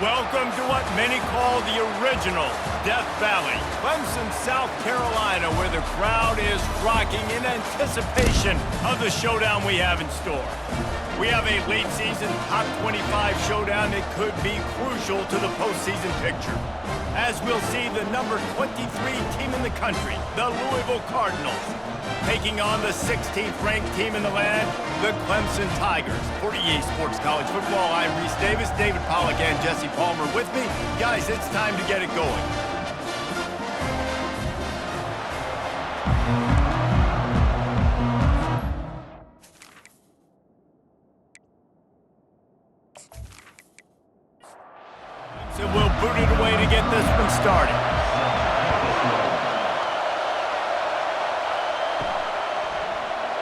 Welcome to what many call the original Death Valley, Clemson, South Carolina, where the crowd is rocking in anticipation of the showdown we have in store. We have a late-season top 25 showdown that could be crucial to the postseason picture, as we'll see the number 23 team in the country, the Louisville Cardinals, taking on the 16th ranked team in the land, the Clemson Tigers. For EA Sports College Football, I'm Reese Davis, David Pollack, and Jesse Palmer with me. Guys, it's time to get it going. So we'll boot it away to get this one started.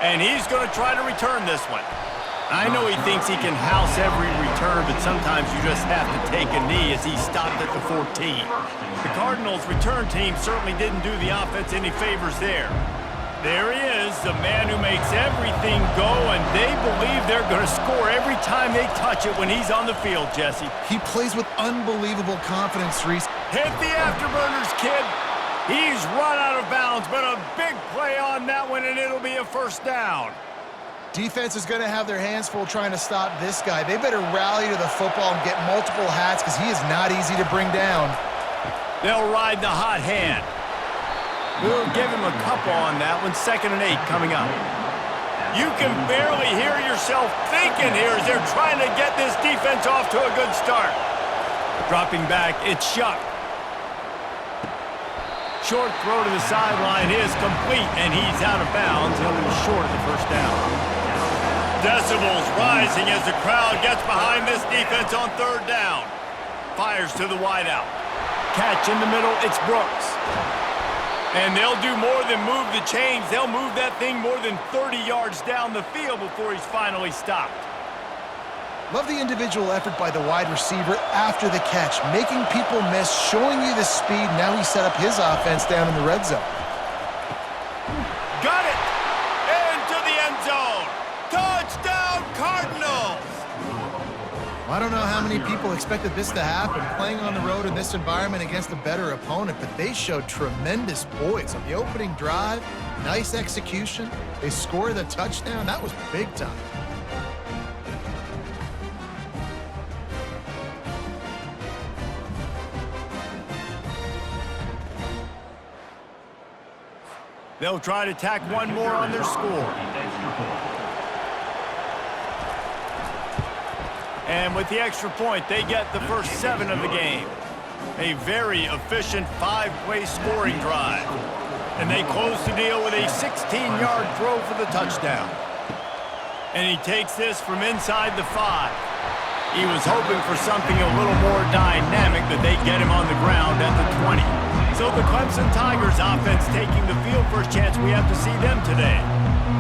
And he's going to try to return this one. I know he thinks he can house every return, but sometimes you just have to take a knee as he stopped at the 14. The Cardinals' return team certainly didn't do the offense any favors there. There he is, the man who makes everything go, and they believe they're going to score every time they touch it when he's on the field, Jesse. He plays with unbelievable confidence, Reese. Hit the afterburners, kid. He's run out of bounds, but a big play on that one, and it'll be a first down. Defense is going to have their hands full trying to stop this guy. They better rally to the football and get multiple hats because he is not easy to bring down. They'll ride the hot hand. We'll give him a couple on that one. 2nd and 8 coming up. You can barely hear yourself thinking here as they're trying to get this defense off to a good start. Dropping back, it's Shuck. Short throw to the sideline is complete, and he's out of bounds. He'll be short of the first down. Decibels rising as the crowd gets behind this defense on 3rd down. Fires to the wideout. Catch in the middle, it's Brooks. And they'll do more than move the chains. They'll move that thing more than 30 yards down the field before he's finally stopped. Love the individual effort by the wide receiver after the catch, making people miss, showing you the speed. Now he set up his offense down in the red zone. Got it! Into the end zone! Touchdown, Cardinals! I don't know how many people expected this to happen, playing on the road in this environment against a better opponent, but they showed tremendous poise on the opening drive. Nice execution. They scored a touchdown. That was big time. They'll try to tack one more on their score. And with the extra point, they get the first 7 of the game. A very efficient 5-play scoring drive. And they close the deal with a 16-yard throw for the touchdown. And he takes this from inside the 5. He was hoping for something a little more dynamic, but they get him on the ground at the 20. So the Clemson Tigers offense taking the field. First chance we have to see them today.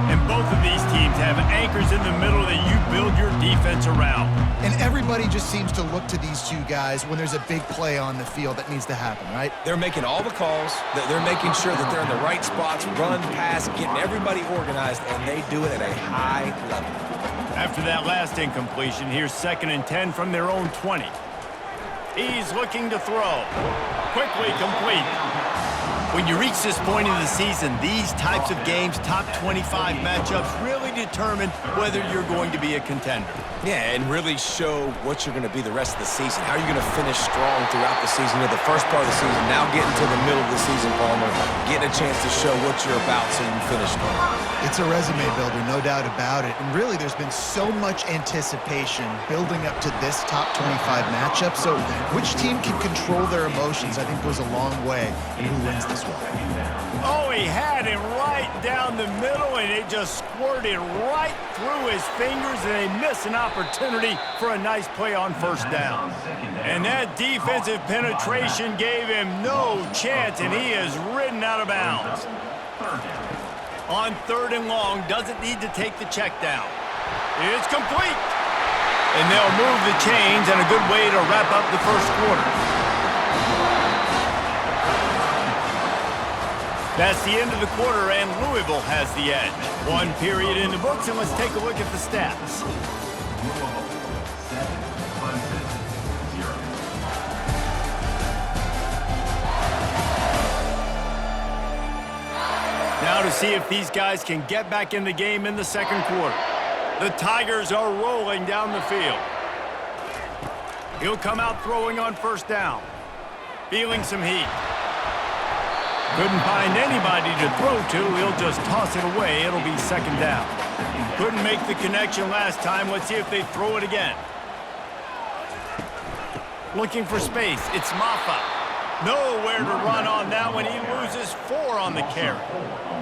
And both of these teams have anchors in the middle that you build your defense around. And everybody just seems to look to these two guys when there's a big play on the field that needs to happen, right? They're making all the calls. They're making sure that they're in the right spots, run, pass, getting everybody organized, and they do it at a high level. After that last incompletion, here's 2nd and 10 from their own 20. He's looking to throw. Quickly complete. When you reach this point in the season, these types of games, top 25 matchups, really determine whether you're going to be a contender. Yeah, and really show what you're going to be the rest of the season. How are you going to finish strong throughout the season? You know, the first part of the season, now getting to the middle of the season, Palmer, getting a chance to show what you're about so you can finish strong. It's a resume builder, no doubt about it. And really, there's been so much anticipation building up to this top 25 matchup. So which team can control their emotions, I think, goes a long way in who wins this one. Oh, he had him right down the middle, and it just squirted right through his fingers, and they miss an opportunity for a nice play on first down. And that defensive penetration gave him no chance, and he is ridden out of bounds. On 3rd and long, doesn't need to take the check down. It's complete. And they'll move the chains, and a good way to wrap up the first quarter. That's the end of the quarter, and Louisville has the edge. 1 period in the books, and let's take a look at the stats. see if these guys can get back in the game in the second quarter. The Tigers are rolling down the field. He'll come out throwing on first down. Feeling some heat. Couldn't find anybody to throw to. He'll just toss it away. It'll be second down. Couldn't make the connection last time. Let's see if they throw it again. Looking for space. It's Maffa. Nowhere to run on that one. He loses 4 on the carry.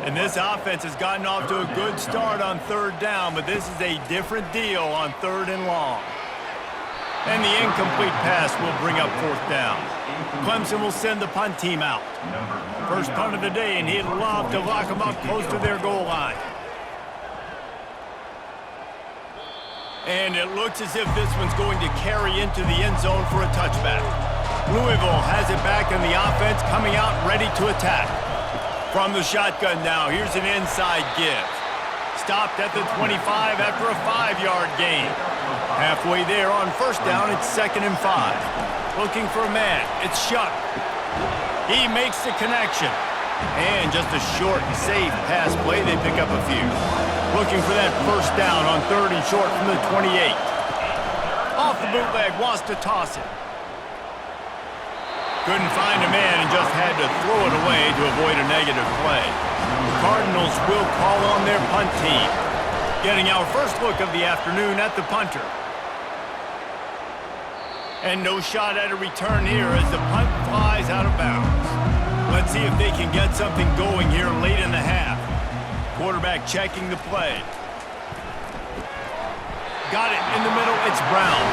And this offense has gotten off to a good start on third down, but this is a different deal on third and long. And the incomplete pass will bring up fourth down. Clemson will send the punt team out. First punt of the day, and he'd love to lock them up close to their goal line. And it looks as if this one's going to carry into the end zone for a touchback. Louisville has it back, and the offense coming out ready to attack. From the shotgun now, here's an inside give. Stopped at the 25 after a 5-yard gain. Halfway there on first down, it's 2nd and 5. Looking for a man, it's Shuck. He makes the connection. And just a short and safe pass play, they pick up a few. Looking for that first down on 3rd and short from the 28. Off the bootleg, wants to toss it. Couldn't find a man and just had to throw it away to avoid a negative play. The Cardinals will call on their punt team. Getting our first look of the afternoon at the punter. And no shot at a return here as the punt flies out of bounds. Let's see if they can get something going here late in the half. Quarterback checking the play. Got it in the middle, it's Brown.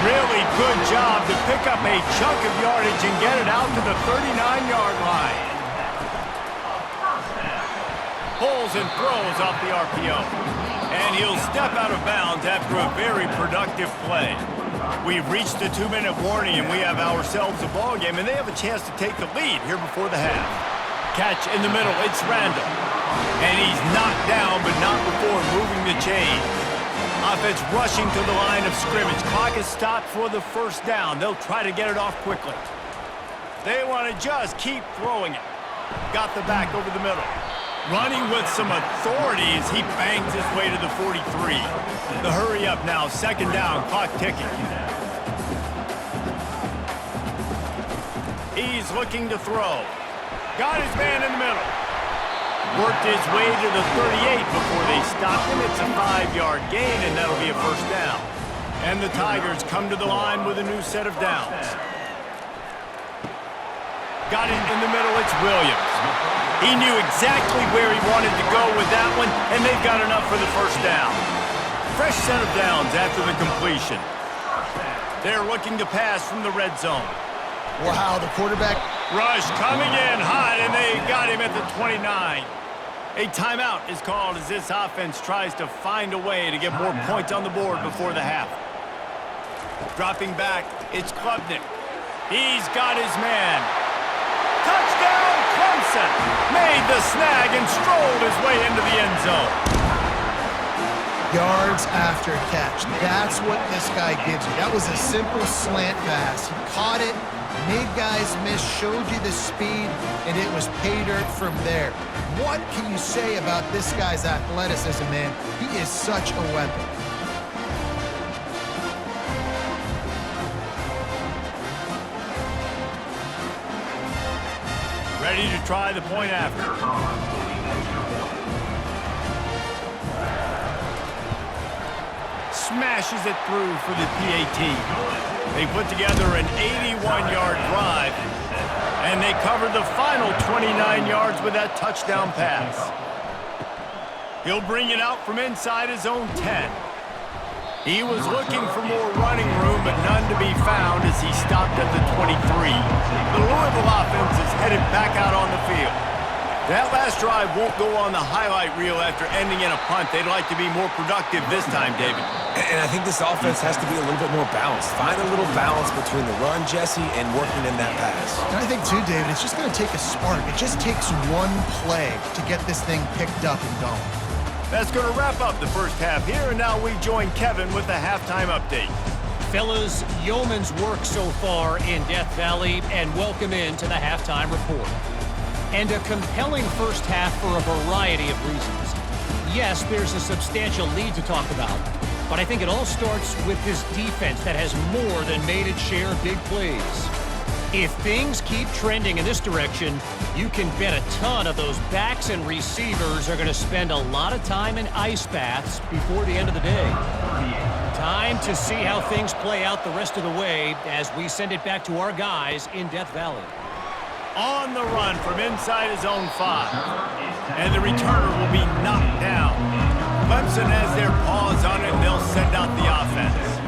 Really good job to pick up a chunk of yardage and get it out to the 39-yard line. Pulls and throws off the RPO. And he'll step out of bounds after a very productive play. We've reached the 2-minute warning, and we have ourselves a ball game, and they have a chance to take the lead here before the half. Catch in the middle, it's Randall. And he's knocked down, but not before moving the chain. Offense rushing to the line of scrimmage. Clock is stopped for the first down. They'll try to get it off quickly. They want to just keep throwing it. Got the back over the middle. Running with some authority as he bangs his way to the 43. The hurry up now, 2nd down, clock ticking. He's looking to throw. Got his man in the middle. Worked his way to the 38 before they stopped him. It's a 5-yard gain, and that'll be a first down. And the Tigers come to the line with a new set of downs. Got it in the middle, it's Williams. He knew exactly where he wanted to go with that one, and they've got enough for the first down. Fresh set of downs after the completion. They're looking to pass from the red zone. Wow, the quarterback. Rush coming in hot, and they got him at the 29. A timeout is called as this offense tries to find a way to get more points on the board before the half. Dropping back, it's Klubnik. He's got his man. Touchdown, Clemson! Made the snag and strolled his way into the end zone. Yards after catch. That's what this guy gives you. That was a simple slant pass. He caught it, made guys miss, showed you the speed, and it was pay dirt from there. What can you say about this guy's athleticism, man? He is such a weapon. Ready to try the point after. Smashes it through for the PAT. They put together an 81-yard drive, and they covered the final 29 yards with that touchdown pass. He'll bring it out from inside his own 10. He was looking for more running room, but none to be found as he stopped at the 23. The Louisville offense is headed back out on the field. That last drive won't go on the highlight reel after ending in a punt. They'd like to be more productive this time, David. And I think this offense has to be a little bit more balanced. Find a little balance between the run, Jesse, and working in that pass. And I think, too, David, it's just going to take a spark. It just takes one play to get this thing picked up and going. That's going to wrap up the first half here, and now we join Kevin with the halftime update. Fellas, yeoman's work so far in Death Valley, and welcome into the halftime report. and a compelling first half for a variety of reasons. Yes, there's a substantial lead to talk about, but I think it all starts with this defense that has more than made its share of big plays. If things keep trending in this direction, you can bet a ton of those backs and receivers are going to spend a lot of time in ice baths before the end of the day. Time to see how things play out the rest of the way as we send it back to our guys in Death Valley. On the run from inside his own 5. And the returner will be knocked down. Clemson has their paws on it, and they'll send out the offense.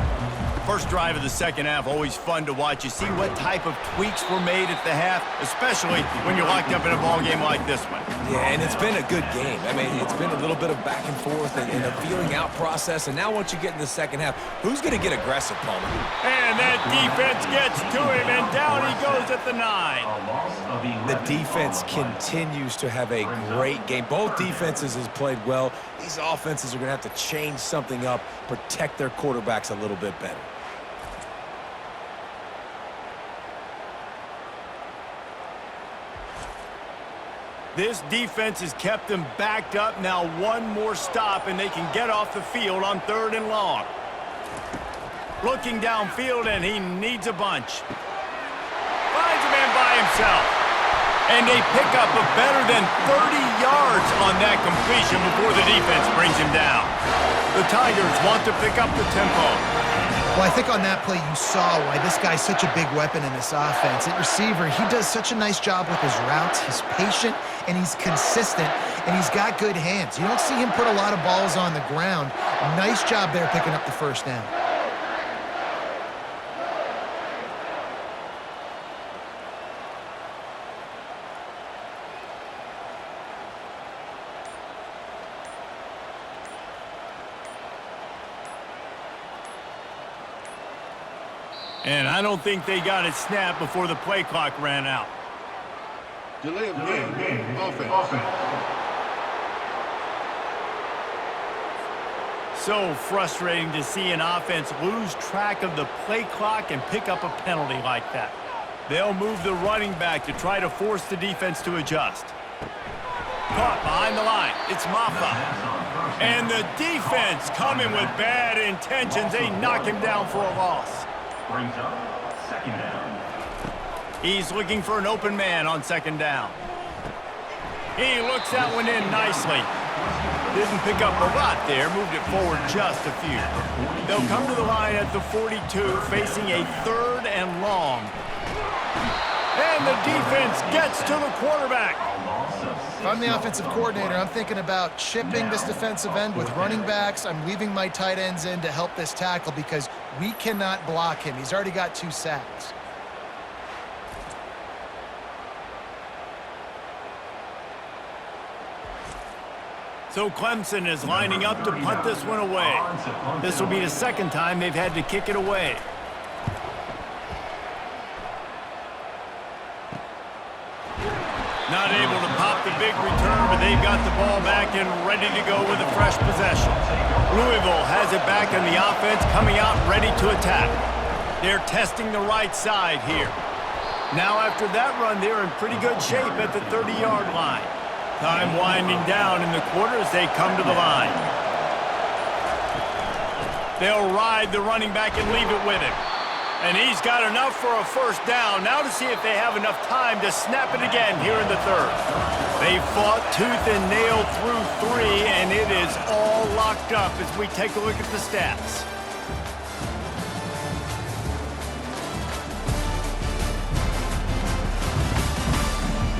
First drive of the second half, always fun to watch. You see what type of tweaks were made at the half, especially when you're locked up in a ball game like this one. Yeah, and it's been a good game. I mean, it's been a little bit of back and forth and a feeling out process. And now once you get in the second half, who's going to get aggressive, Palmer? And that defense gets to him, and down he goes at the 9. The defense continues to have a great game. Both defenses has played well. These offenses are going to have to change something up, protect their quarterbacks a little bit better. This defense has kept them backed up. Now one more stop, and they can get off the field on 3rd and long. Looking downfield, and he needs a bunch. Finds a man by himself. And they pick up a better than 30 yards on that completion before the defense brings him down. The Tigers want to pick up the tempo. Well, I think on that play you saw why this guy's such a big weapon in this offense. At receiver, he does such a nice job with his routes. He's patient, and he's consistent, and he's got good hands. You don't see him put a lot of balls on the ground. Nice job there picking up the first down. And I don't think they got it snapped before the play clock ran out. Delay of game. Offense. So frustrating to see an offense lose track of the play clock and pick up a penalty like that. They'll move the running back to try to force the defense to adjust. Caught behind the line. It's Maffa. And the defense coming with bad intentions. They knock him down for a loss. Brings up 2nd down. He's looking for an open man on 2nd down. He looks that one in nicely. Didn't pick up a lot there, moved it forward just a few. They'll come to the line at the 42, facing a 3rd and long. And the defense gets to the quarterback. If I'm the offensive coordinator, I'm thinking about chipping this defensive end with running backs. I'm leaving my tight ends in to help this tackle because we cannot block him. He's already got 2 sacks. So Clemson is lining up to punt this one away. This will be the 2nd time they've had to kick it away. Not able to pop the big return, but they've got the ball back and ready to go with a fresh possession. Louisville has it back on the offense, coming out ready to attack. They're testing the right side here. Now after that run, they're in pretty good shape at the 30-yard line. Time winding down in the quarter as they come to the line. They'll ride the running back and leave it with him. And he's got enough for a first down. Now to see if they have enough time to snap it again here in the 3rd. They fought tooth and nail through 3, and it is all locked up as we take a look at the stats.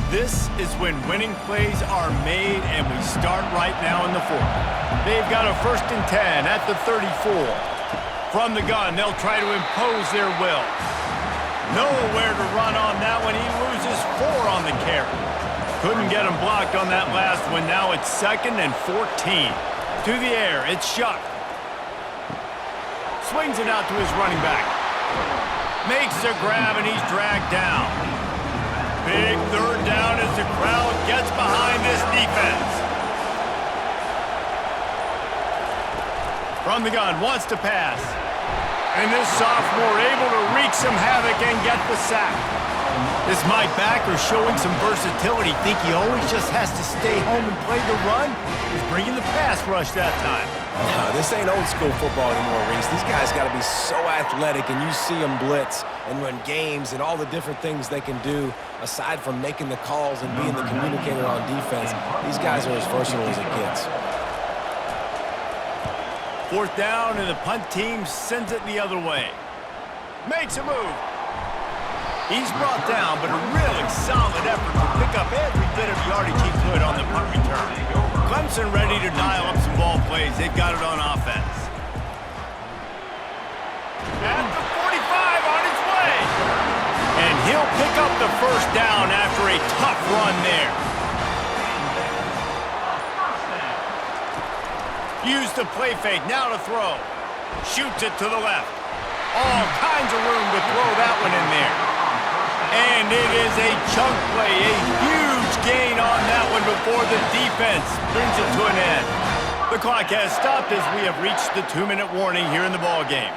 This is when winning plays are made, and we start right now in the 4th. They've got a 1st and 10 at the 34. From the gun, they'll try to impose their will. Nowhere to run on that one. He loses 4 on the carry. Couldn't get him blocked on that last one. Now it's 2nd and 14. To the air, it's Shuck. Swings it out to his running back. Makes a grab, and he's dragged down. Big 3rd down as the crowd gets behind this defense. From the gun, wants to pass. And this sophomore able to reach wreak some havoc and get the sack. Is my backer showing some versatility? Think he always just has to stay home and play the run? He's bringing the pass rush that time. No, this ain't old school football anymore, Reese. These guys got to be so athletic, and you see them blitz and run games and all the different things they can do aside from making the calls and being the communicator on defense. These guys are as versatile as it gets. 4th down, and the punt team sends it the other way. Makes a move. He's brought down, but a really solid effort to pick up every bit of yardage he could on the punt return. Clemson ready to dial up some ball plays. They've got it on offense. At the 45 on his way. And he'll pick up the 1st down after a tough run there. Use the play fake, now to throw. Shoots it to the left. All kinds of room to throw that one in there. And it is a chunk play, a huge gain on that one before the defense brings it to an end. The clock has stopped as we have reached the 2-minute warning here in the ball game.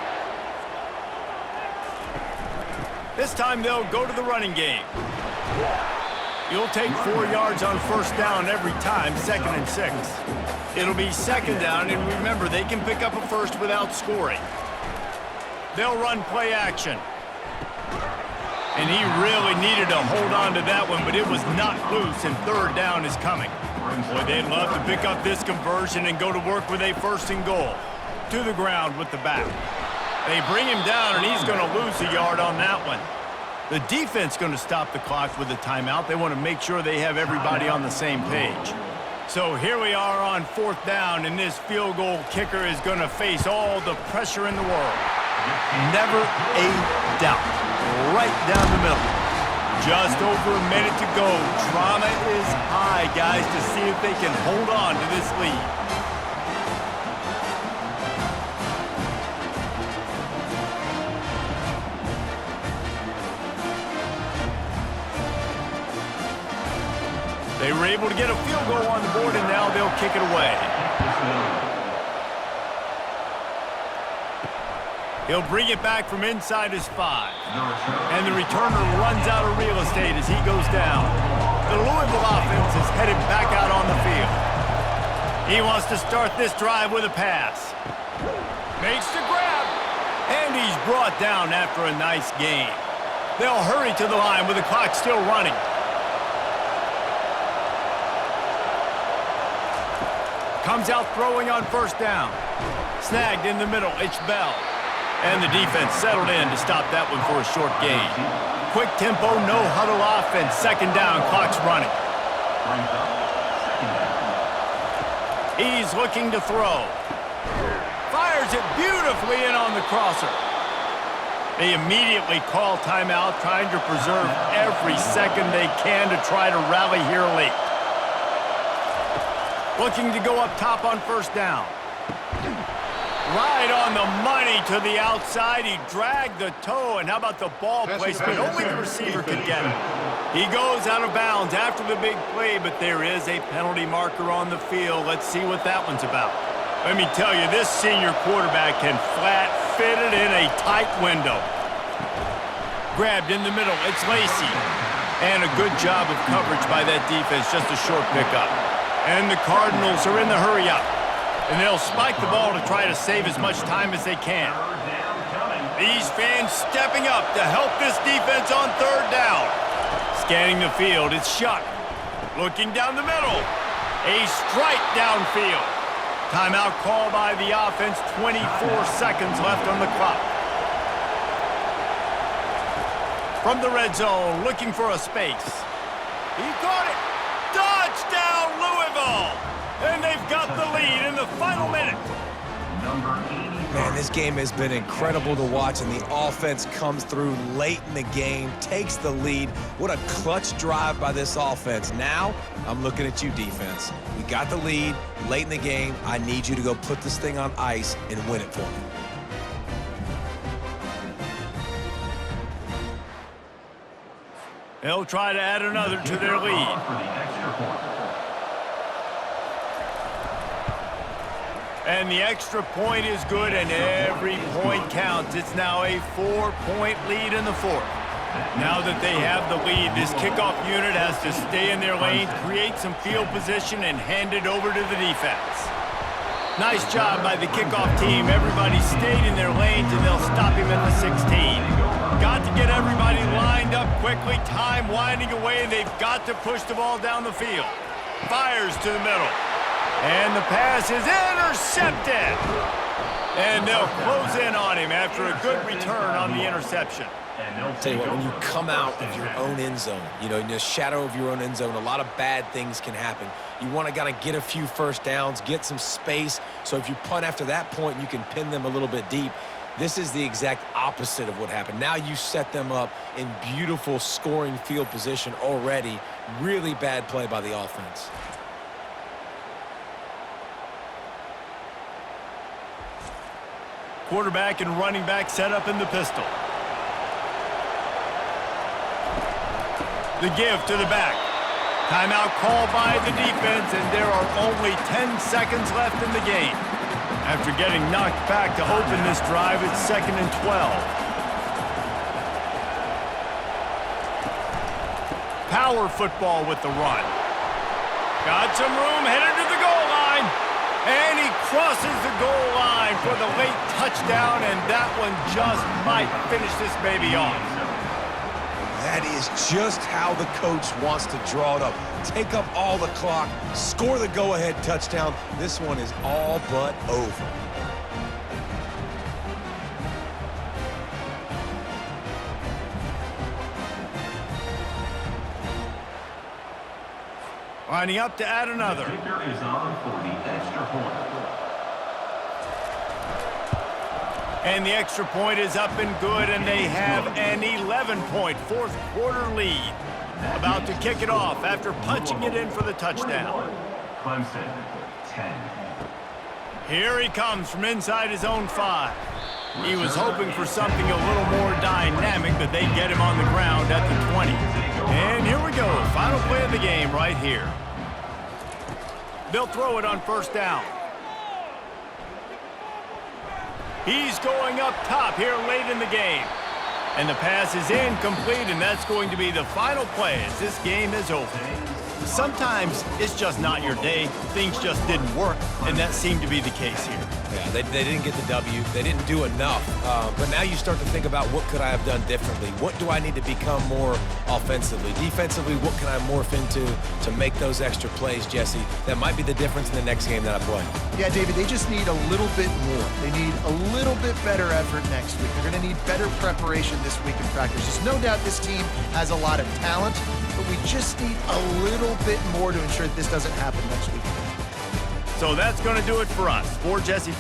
This time they'll go to the running game. You'll take 4 yards on 1st down every time, 2nd and 6. It'll be 2nd down, and remember, they can pick up a first without scoring. They'll run play action. And he really needed to hold on to that one, but it was not loose, and 3rd down is coming. Boy, they'd love to pick up this conversion and go to work with a 1st and goal. To the ground with the back. They bring him down, and he's going to lose a yard on that one. The defense going to stop the clock with a timeout. They want to make sure they have everybody on the same page. So here we are on 4th down, and this field goal kicker is going to face all the pressure in the world. Never a doubt. Right down the middle. Just over a minute to go. Drama is high, guys, to see if they can hold on to this lead. They were able to get a field goal on the board, and now they'll kick it away. He'll bring it back from inside his 5. And the returner runs out of real estate as he goes down. The Louisville offense is headed back out on the field. He wants to start this drive with a pass. Makes the grab. And he's brought down after a nice gain. They'll hurry to the line with the clock still running. Comes out throwing on 1st down. Snagged in the middle. It's Bell. And the defense settled in to stop that one for a short gain. Quick tempo, no huddle offense. 2nd down, clock's running. He's looking to throw. Fires it beautifully in on the crosser. They immediately call timeout, trying to preserve every second they can to try to rally here late. Looking to go up top on 1st down. Right on the money to the outside. He dragged the toe, and how about the ball placement? Only the receiver could get it. He goes out of bounds after the big play, but there is a penalty marker on the field. Let's see what that one's about. Let me tell you, this senior quarterback can flat fit it in a tight window. Grabbed in the middle. It's Lacey. And a good job of coverage by that defense. Just a short pickup. And the Cardinals are in the hurry-up. And they'll spike the ball to try to save as much time as they can. These fans stepping up to help this defense on 3rd down. Scanning the field, it's Shuck. Looking down the middle. A strike downfield. Timeout call by the offense. 24 seconds left on the clock. From the red zone, looking for a space. He caught it. Touchdown, Louisville! And they've got the lead in the final minute. Man, this game has been incredible to watch, and the offense comes through late in the game, takes the lead. What a clutch drive by this offense. Now, I'm looking at you, defense. We got the lead late in the game. I need you to go put this thing on ice and win it for me. They'll try to add another to their lead. And the extra point is good, and every point counts. It's now a 4-point lead in the fourth. Now that they have the lead, this kickoff unit has to stay in their lane, create some field position, and hand it over to the defense. Nice job by the kickoff team. Everybody stayed in their lanes, and they'll stop him at the 16. Got to get everybody lined up quickly. Time winding away, and they've got to push the ball down the field. Fires to the middle. And the pass is intercepted. And they'll close in on him after a good return on the interception. Tell you what, when you come out of your own end zone, you know, in the shadow of your own end zone, a lot of bad things can happen. You want to kind of get a few first downs, get some space, so if you punt after that point, you can pin them a little bit deep. This is the exact opposite of what happened. Now you set them up in beautiful scoring field position already. Really bad play by the offense. Quarterback and running back set up in the pistol. The give to the back. Timeout called by the defense, and there are only 10 seconds left in the game. After getting knocked back to open this drive, it's 2nd and 12. Power football with the run. Got some room, headed to the goal line. And he crosses the goal line for the late touchdown, and that one just might finish this baby off. That is just how the coach wants to draw it up. Take up all the clock, score the go-ahead touchdown. This one is all but over. Lining up to add another. The kicker is on for the extra point. And the extra point is up and good, and they have an 11-point fourth-quarter lead. About to kick it off after punching it in for the touchdown. Clemson, 10. Here he comes from inside his own 5. He was hoping for something a little more dynamic, but they get him on the ground at the 20. And here we go, final play of the game right here. They'll throw it on first down. He's going up top here late in the game. And the pass is incomplete, and that's going to be the final play as this game is over. Sometimes it's just not your day. Things just didn't work, and that seemed to be the case here. Yeah, they didn't get the W. They didn't do enough. But now you start to think about, what could I have done differently? What do I need to become more offensively? Defensively, what can I morph into to make those extra plays, Jesse? That might be the difference in the next game that I play. Yeah, David, they just need a little bit more. They need a little bit better effort next week. They're going to need better preparation this week in practice. There's no doubt this team has a lot of talent, but we just need a little bit more to ensure that this doesn't happen next week. So that's going to do it for us. For Jesse